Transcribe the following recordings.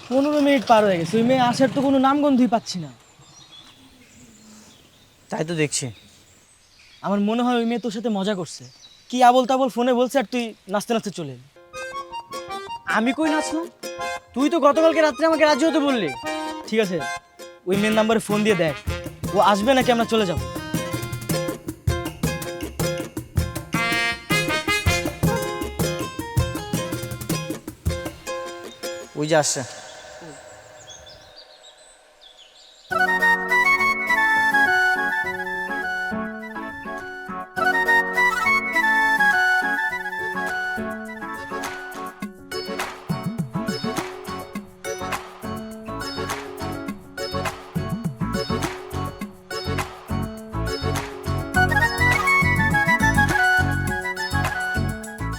15 minute পার হয়ে গেছে, ওই মেয়ে আসার তো কোনো নামগন্ধই পাচ্ছি না। তাই তো দেখছি। আমার মনে হয় ওই মেয়ে তোর সাথে মজা করছে, কি আবল তাবল ফোনে বলছে আর তুই নাচতে নাচতে চলে এলি। আমি কই নাচলাম? তুই তো গতকালকে রাত্রে আমাকে রাজি হতে বললি। ঠিক আছে, ওই মেয়ের নাম্বারে ফোন দিয়ে দেখ ও আসবে নাকি আমরা চলে যাব। ওই যে আসছে।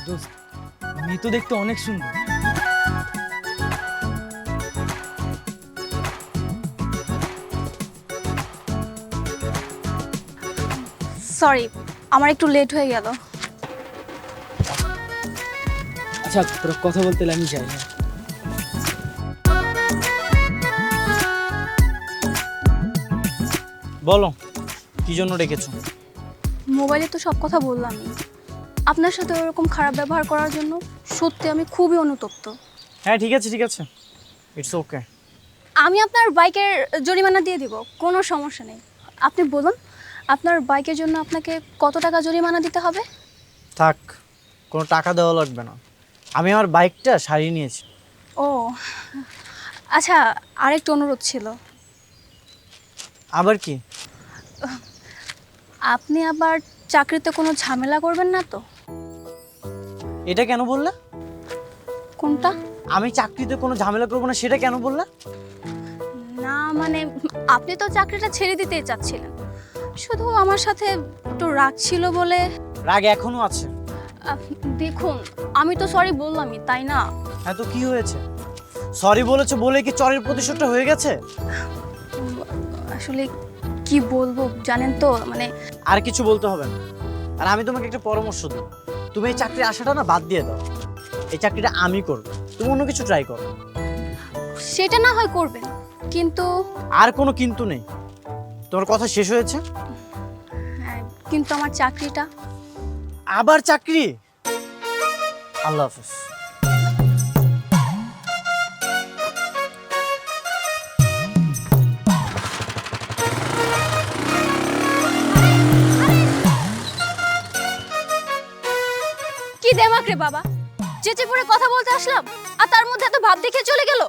দোস্ত, মেয়ে তো দেখতে অনেক সুন্দর। সরি, আমার একটু লেট হয়ে গেল। আচ্ছা তোরা কথা বলতে হলে আমি যাই। হ্যাঁ বলো, কি জন্য ডেকেছো? মোবাইলে তো সব কথা বললামই। আপনার সাথে ওরকম খারাপ ব্যবহার করার জন্য সত্যি আমি খুবই অনুতপ্ত। হ্যাঁ ঠিক আছে, ঠিক আছে, ইটস ওকে। আমি আপনার বাইকের জরিমানা দিয়ে দিব, কোনো সমস্যা নেই। আপনি বলুন, আপনার বাইকের জন্য আপনাকে কত টাকা জরিমানা দিতে হবে? থাক, কোনো টাকা দেওয়া লাগবে না, আমি আমার বাইকটা সারিয়ে নিয়েছি। ও আচ্ছা, আরেকটা অনুরোধ ছিল। আবার কি? আপনি আবার চাকরিতে কোনো ঝামেলা করবেন না তো? এটা কেন বললে? কোনটা? আমি চাকরিতে কোনো ঝামেলা করবো না সেটা কেন বললে? না মানে, আপনি তো চাকরিটা ছেড়ে দিতেই চাচ্ছিলেন, শুধু আমার সাথে একটু রাগ ছিল বলে। রাগ এখনো আছে। দেখুন, আমি তো সরি বললামই, তাই না? হ্যাঁ তো কি হয়েছে? সরি বলেছো বলে কি চরের প্রতিশোধটা হয়ে গেছে? আসলে কি বলবো জানেন তো, মানে আর কিছু বলতে হবে না। আর আমি তোমাকে একটা পরামর্শ দিই, তুমি এই চাকরি আশাটা না বাদ দিয়ে দাও। এই চাকরিটা আমি করবো, তুমি অন্য কিছু ট্রাই করো। সেটা না হয় করবেন, কিন্তু আর কোনো কিন্তু নেই। তোমার কথা শেষ হয়েছে? হ্যাঁ, কিন্তু আমার চাকরিটা। আবার চাকরি? আল্লাহ হাফেজ। কি দেমাক রে বাবা, চেঁচে পড়ে কথা বলতে আসলাম আর তার মধ্যে এত ভাব দেখে চলে গেল।